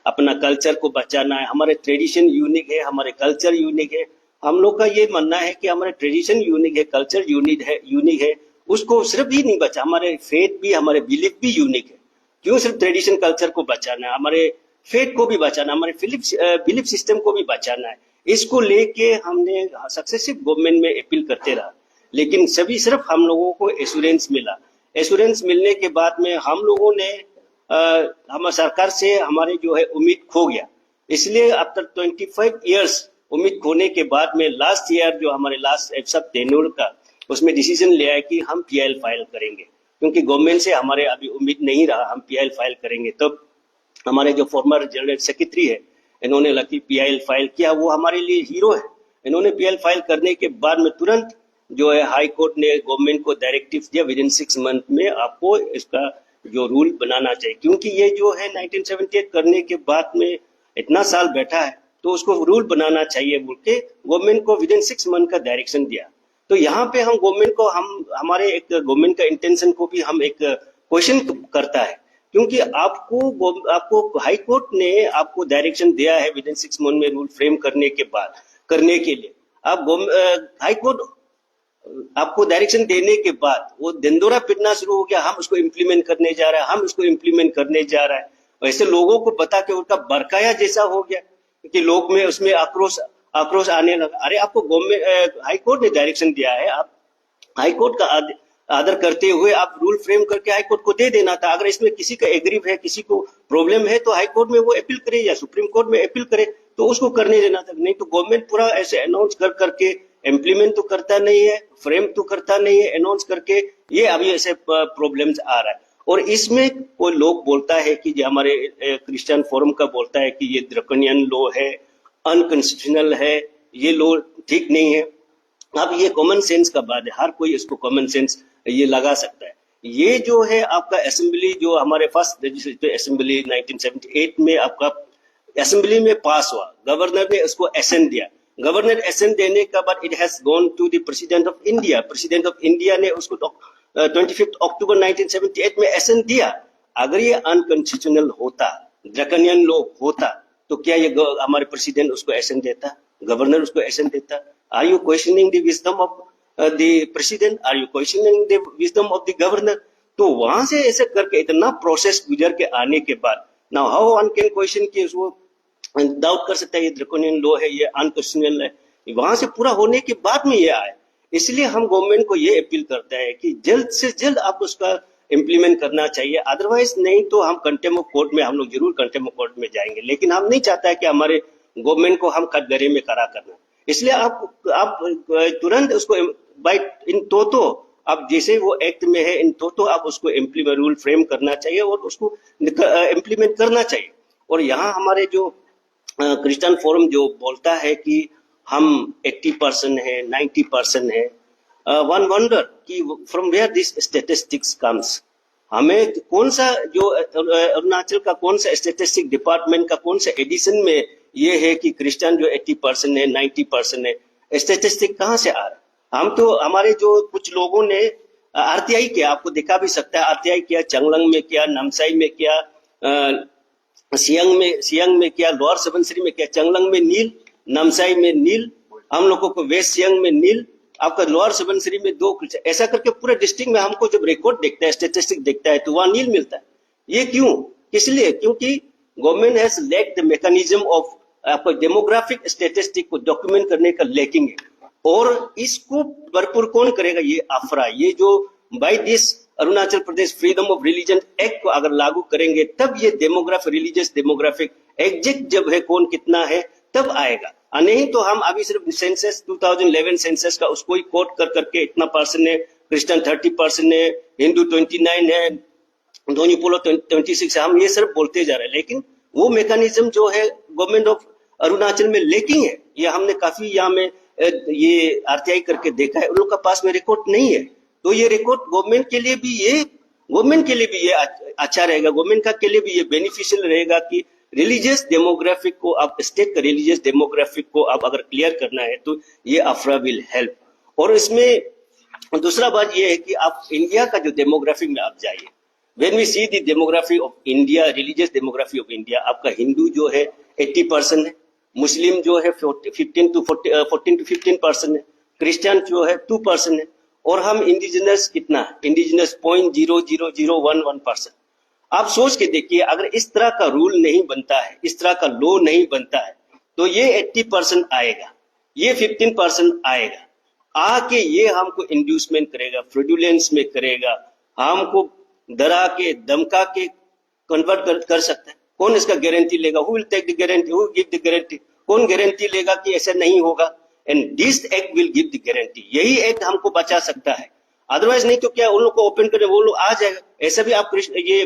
अपना कल्चर को बचाना है, हमारे ट्रेडिशन यूनिक है, हमारे कल्चर यूनिक है। हम लोग का ये मानना है कि हमारे ट्रेडिशन यूनिक है, कल्चर यूनिक है, उसको सिर्फ ही नहीं बचा, हमारे फेथ भी, हमारे बिलीफ भी यूनिक है। क्यों सिर्फ ट्रेडिशन कल्चर को बचाना है, हमारे फेथ को भी बचाना, हमारे बिलीफ सिस्टम को भी बचाना है। इसको लेके हमने सक्सेसिव गवर्नमेंट में अपील करते रहा, लेकिन सभी सिर्फ हम लोगों को एश्योरेंस मिला। एश्योरेंस मिलने के बाद में हम लोगों ने हमारे सरकार से हमारे जो है उम्मीद खो गया। इसलिए आफ्टर 25 इयर्स उम्मीद खोने के बाद में लास्ट ईयर जो हमारे लास्ट सब टेन्योर का, उसमें डिसीजन लिया है कि हम पीआईएल फाइल करेंगे, क्योंकि गवर्नमेंट से हमारे अभी उम्मीद नहीं रहा, हम पीआईएल फाइल करेंगे। तब हमारे जो फॉर्मर जनरल सेक्रेटरी है, इन्होंने लकी पीआईएल फाइल किया, वो हमारे लिए हीरो है। इन्होंने पीआईएल फाइल करने के बाद में तुरंत जो है हाई कोर्ट ने गवर्नमेंट को डायरेक्टिव दिया, विद इन 6 मंथ में आपको इसका जो रूल बनाना चाहिए, क्योंकि ये जो है 1978 करने के बाद में इतना साल बैठा है, तो उसको रूल बनाना चाहिए बोल के गवर्नमेंट को विद इन 6 मंथ का डायरेक्शन दिया। तो यहाँ पे हम गवर्नमेंट को, हम हमारे एक गवर्नमेंट का इंटेंशन को भी हम एक क्वेश्चन करता है, क्योंकि आपको हाई कोर्ट ने आपको डायरेक्शन दिया है विद इन 6 मंथ में रूल फ्रेम करने के बाद करने के लिए। आप हाई कोर्ट आपको डायरेक्शन देने के बाद वो दंदोरा पिटना शुरू हो गया, हम उसको इम्प्लीमेंट करने जा रहे हैं, हम उसको इम्प्लीमेंट करने जा रहा है। वैसे लोगों को बता के उनका बरकाया जैसा हो गया कि लोग में उसमें आक्रोश आने लगा। अरे आपको गवर्नमेंट हाई कोर्ट ने डायरेक्शन दिया है, आप हाई कोर्ट का आदर करते हुए आप रूल फ्रेम करके हाई कोर्ट को दे देना था। अगर इसमें किसी का एग्रीव है, किसी को प्रॉब्लम है, तो हाई कोर्ट में वो अपील करे या सुप्रीम कोर्ट में अपील करे, तो उसको करने देना था। नहीं तो गवर्नमेंट पूरा ऐसे अनाउंस करके इम्प्लीमेंट तो करता नहीं है, फ्रेम तो करता नहीं है, अनाउंस करके, ये अभी ऐसे प्रॉब्लम्स आ रहा है। और इसमें कोई लोग बोलता है कि जो हमारे क्रिश्चियन फोरम का बोलता है कि ये ड्रैकोनियन लॉ है, अनकॉन्स्टिट्यूशनल है, ये लॉ ठीक नहीं है। अब ये कॉमन सेंस का बात है, हर कोई इसको कॉमन सेंस ये लगा सकता है। ये जो है आपका असेंबली, जो हमारे फर्स्ट लेजिस्लेटिव असेंबली 1978 में आपका असेंबली में पास हुआ, गवर्नर ने उसको एसेंट दिया। गवर्नर एसेंट देने के बाद it has gone to the president of India. President of India ने उसको 25 अक्टूबर 1978 में एसेंट दिया। अगर ये अनकॉन्स्टिट्यूशनल होता, ड्रैकोनियन लॉ होता, तो क्या ये हमारे प्रेसिडेंट उसको एसेंट देता, गवर्नर उसको एसेंट देता? Are you questioning the wisdom of the president? Are you questioning the wisdom of the governor? तो वहां से ऐसे करके इतना प्रोसेस गुजर के आने के बाद, now how one can question कि उसको डाउट कर सकता है ये ड्रैकोनियन लॉ है, ये अनकॉन्स्टिट्यूशनल है। वहां से पूरा होने के बाद में ये आए। इसलिए हम गवर्नमेंट को ये अपील करते हैं कि जल्द से जल्द आप उसका इम्प्लीमेंट करना चाहिए, अदरवाइज नहीं तो हम कंटेम्प्ट ऑफ कोर्ट में, हम लोग जरूर कंटेम्प्ट ऑफ कोर्ट में जाएंगे। लेकिन हम नहीं चाहता है कि हमारे गवर्नमेंट को हम कटघरे में खड़ा करना। इसलिए आप तुरंत उसको बाय इन तो अब जैसे वो एक्ट में है, इन तो आप उसको इम्प्लीमेंट, रूल फ्रेम करना चाहिए और उसको इम्प्लीमेंट करना चाहिए। और यहाँ हमारे जो क्रिश्चियन फोरम जो बोलता है कि हम 80% है, 90% है, वन वंडर कि from where this statistics comes. हमें कौन सा जो अरुणाचल का कौन सा स्टेटिस्टिक डिपार्टमेंट का कौन सा एडिशन में ये है कि क्रिश्चियन जो 80% है, 90% है, स्टेटिस्टिक कहाँ से आ रहा है? हम तो हमारे जो कुछ लोगों ने आरटीआई किया, आपको दिखा भी सकता है, आरटीआई किया, चंगलंग में किया, नामसाई में किया, सियांग में किया, लोअर सुबनसिरी में किया। चंगलंग में नील, नामसाई में नील, हम लोगों को वेस्ट सियांग में नील, आपका लोअर सुबनसिरी में 2, ऐसा करके पूरे डिस्ट्रिक्ट में हमको जब रिकॉर्ड देखता है, स्टेटिस्टिक देखता है, तो वहां नील मिलता है। ये क्यों? किस लिए? क्योंकि government has lacked the mechanism of आपका डेमोग्राफिक स्टेटिस्टिक को डॉक्यूमेंट करने का लैकिंग है। और इसको भरपूर कौन करेगा? ये अफरा, ये जो by this Arunachal Pradesh freedom of religion act को अगर लागू करेंगे, तब ये रिलीजियस डेमोग्राफिक एग्जैक्ट जब है कौन कितना है तब आएगा। नहीं तो हम अभी सिर्फ सेंसस 2011 सेंसस का उसको ही कोट कर करके इतना परसेंट है, क्रिश्चियन 30% है, हिंदू 29 है, धोनी पोलो 26 है, हम ये सिर्फ बोलते जा रहे हैं। लेकिन वो मैकेनिज्म जो है गवर्नमेंट ऑफ अरुणाचल में लेकिन है, ये हमने काफी यहाँ में ये आरटीआई करके देखा है, उन लोग का पास में रिकॉर्ड नहीं है। तो ये रिकॉर्ड गवर्नमेंट के लिए भी ये अच्छा रहेगा, गवर्नमेंट का के लिए भी ये बेनिफिशियल रहेगा कि रिलीजियस डेमोग्राफिक को आप, स्टेट का रिलीजियस डेमोग्राफिक को आप अगर क्लियर करना है तो ये अफरा विल हेल्प। और इसमें दूसरा बात ये है कि आप इंडिया का जो डेमोग्राफिक में आप जाइए, When we see the demography of India, religious demography of India, आपका हिंदू जो है 80% है, मुस्लिम जो है 14 to 15% है, क्रिश्चियन जो है 2% है, और हम इंडिजिनस कितना है? इंडिजिनस 0.00011%। आप सोच के देखिए, अगर इस तरह का रूल नहीं बनता है, इस तरह का लॉ नहीं बनता है, तो ये 80% आएगा, ये 15% आएगा, आके ये हमको इंड्यूसमेंट करेगा, फ्रॉडुलेंस में करेगा, हमको डरा के धमका के कन्वर्ट कर सकता है। कौन इसका गारंटी लेगा? Who will take the guarantee, who give the guarantee? कौन गारंटी लेगा कि ऐसा नहीं होगा? And this act will give the guarantee. यही एक्ट हमको बचा सकता है, अदरवाइज नहीं तो क्या, उन लोग को ओपन करें, वो लोग आ जाएगा। ऐसा भी आप ये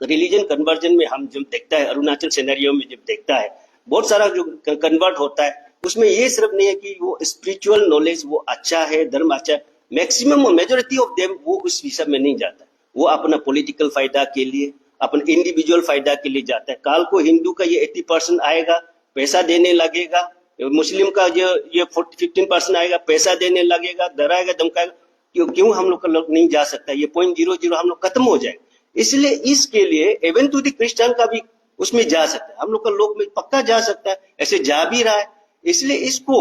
रिलीजन कन्वर्जन में हम जब देखता है, अरुणाचल सिनेरियो में जब देखता है, बहुत सारा जो कन्वर्ट होता है, उसमें ये सिर्फ नहीं है कि वो स्पिरिचुअल नॉलेज वो अच्छा है, धर्म अच्छा है, मैक्सिमम मेजोरिटी ऑफ देम वो उस विषय में नहीं जाता, वो अपना पॉलिटिकल फायदा के लिए, अपने इंडिविजुअल फायदा के लिए जाता है। काल को हिंदू का ये 80% आएगा, पैसा देने लगेगा, मुस्लिम का ये 15% आएगा, पैसा देने लगेगा, डराएगा, धमकाएगा। क्यों हम लोग का लोग नहीं जा सकता? ये 0.00 हम लोग खत्म हो जाए। इसलिए इसके लिए इवन टू द क्रिश्चियन का भी उसमें जा सकता है, हम लोग का लोग में पक्का जा सकता है, ऐसे जा भी रहा है। इसलिए इसको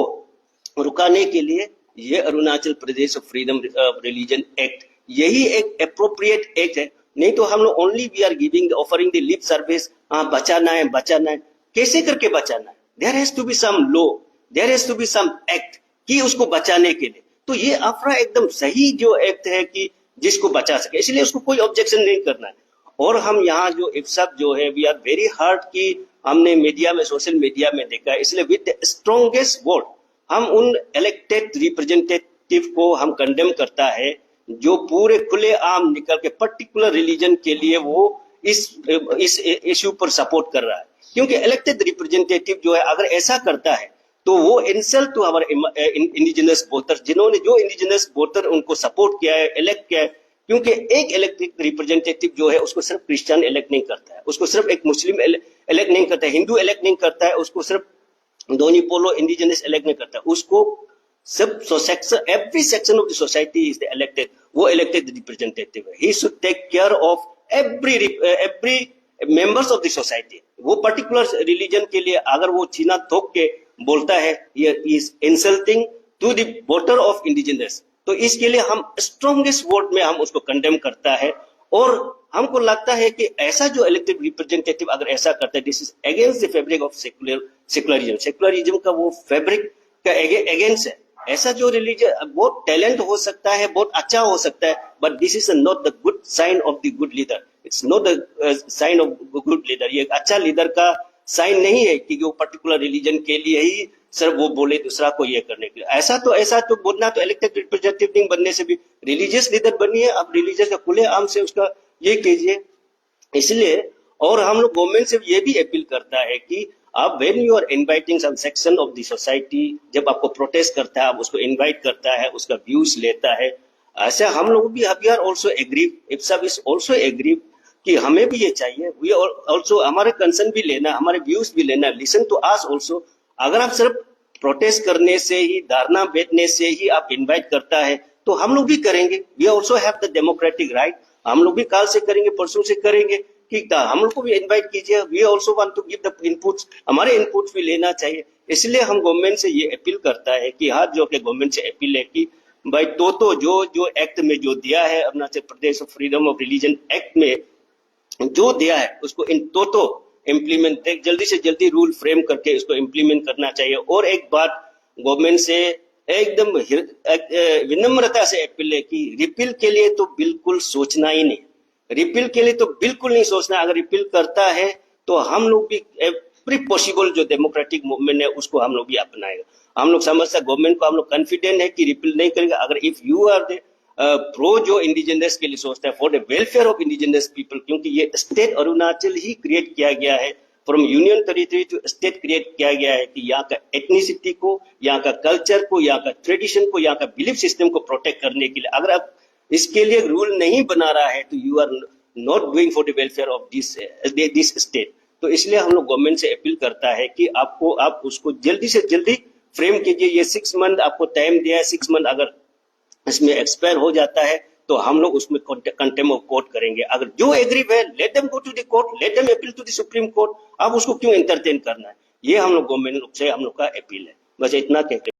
रुकाने के लिए ये Arunachal Pradesh freedom religion act, यही एक अप्रोप्रिएट एक्ट है। नहीं तो हम लोग only we are giving offering the lip service, हाँ बचाना है बचाना है, कैसे करके बचाना है? There has to be some law, there has to be some act कि उसको बचाने के लिए। तो ये अफरा एकदम सही जो एक्ट है कि जिसको बचा सके, इसलिए उसको कोई ऑब्जेक्शन नहीं करना है। और हम यहाँ जो इफ्सब जो है, वी आर वेरी हार्ड की हमने मीडिया में, सोशल मीडिया में देखा है, इसलिए विद स्ट्रॉन्गेस्ट वोट हम उन इलेक्टेड रिप्रेजेंटेटिव को हम कंडेम करता है जो पूरे खुले आम निकल के पर्टिकुलर रिलीजन के लिए वो इस इश्यू पर सपोर्ट कर रहा है। क्योंकि इलेक्टेड रिप्रेजेंटेटिव जो है अगर ऐसा करता है तो वो इंसल्ट टू हमारे इंडिजिनस वोटर, जिन्होंने जो इंडिजिनस वोटर उनको सपोर्ट किया है, इलेक्ट किया है। क्योंकि एक इलेक्टेड रिप्रेजेंटेटिव जो है उसको सिर्फ क्रिश्चियन इलेक्ट नहीं करता है, उसको सिर्फ एक मुस्लिम इलेक्ट नहीं करता है, हिंदू इलेक्ट नहीं करता है, उसको सिर्फ दोनी पोलो इंडिजिनस इलेक्ट नहीं करता, उसको सब section, every section of the society is the elected, वो इलेक्टेड रिप्रेजेंटेटिव है। He should take care of every members of the society. वो पर्टिकुलर रिलीजन के लिए अगर वो चीना थोक के बोलता है, ये is insulting to the voter of indigenous, तो इसके लिए हम स्ट्रॉन्गेस्ट वोट में हम उसको कंडेम करता है। और हमको लगता है कि ऐसा जो इलेक्टेड रिप्रेजेंटेटिव अगर ऐसा करता है, this is against the fabric of secularism, secularism का वो फैब्रिक का अगेंस्ट है। ऐसा जो रिलीजन बहुत टैलेंट हो सकता है, बहुत अच्छा हो सकता है, but this is not the good sign of the good leader, it's not the sign of good leader. ये अच्छा लीडर का साइन नहीं है कि वो पर्टिकुलर रिलीजन के लिए ही सिर्फ वो बोले दूसरा को ये करने के लिए। ऐसा तो बोलना, तो इलेक्टेड रिप्रेजेंटेटिव बनने से भी रिलीजियस लीडर बनिए, अब रिलीजियस का खुले आम से उसका ये कीजिए। इसलिए और हम लोग गवर्नमेंट से ये भी अपील करता है कि आप when you are inviting some section of the society, जब आपको प्रोटेस्ट करता है, आप उसको इनवाइट करता है, उसका व्यूज लेता है, ऐसा हम लोग भी वी आर ऑल्सो एग्री, इफ्सब इज ऑल्सो एग्री कि हमें भी ये चाहिए, वी ऑल्सो हमारे कंसर्न भी लेना, हमारे व्यूज भी लेना, लिसन टू अस ऑल्सो। अगर आप सिर्फ प्रोटेस्ट करने से ही, धरना बैठने से ही आप इनवाइट करता है तो हम लोग भी करेंगे, we also have the democratic right, हम लोग भी काल से करेंगे, परसों से करेंगे कि हम लोग को भी इनवाइट कीजिए, we also want to give the inputs, हमारे इनपुट्स भी लेना चाहिए। इसलिए हम गवर्नमेंट से ये अपील करता है कि हाथ जो के गवर्नमेंट से अपील है कि भाई तो जो एक्ट में जो दिया है, Arunachal Pradesh freedom of religion act में जो दिया है उसको इन तो इम्प्लीमेंट, जल्दी से जल्दी रूल फ्रेम करके इसको इम्प्लीमेंट करना चाहिए। और एक बात गवर्नमेंट से एकदम विनम्रता से अपील है कि रिपील के लिए तो बिल्कुल सोचना ही नहीं, रिपील के लिए तो बिल्कुल नहीं सोचना। अगर रिपील करता है तो हम लोग भी एवरी पॉसिबल जो डेमोक्रेटिक मूवमेंट है उसको हम लोग भी अपनाएगा। हम लोग समझता, गवर्नमेंट को हम लोग कॉन्फिडेंट है कि रिपील नहीं करेगा। अगर if you are the pro जो इंडिजिनस के लिए सोचता है, for the welfare of indigenous people, क्योंकि ये स्टेट अरुणाचल ही क्रिएट किया गया है, from union territory to state create किया गया है कि यहाँ का एथनिसिटी को, यहाँ का कल्चर को, यहाँ का ट्रेडिशन को, यहाँ का बिलीफ सिस्टम को प्रोटेक्ट करने के लिए अगर आप इसके लिए रूल नहीं बना रहा है तो you are not doing for the welfare of this state. तो इसलिए हम लोग गवर्नमेंट से अपील करता है कि आप उसको जल्दी से जल्दी फ्रेम कीजिए। ये 6 मंथ आपको टाइम दिया है, 6 मंथ अगर इसमें एक्सपायर हो जाता है तो हम लोग उसमें कंटेम्प्ट ऑफ कोर्ट करेंगे। अगर जो एग्री है, let them go to the court, let them appeal to the supreme court. अब उसको क्यों एंटरटेन करना है? ये हम लोग गवर्नमेंट से हम लोग का अपील है। बस इतना कहते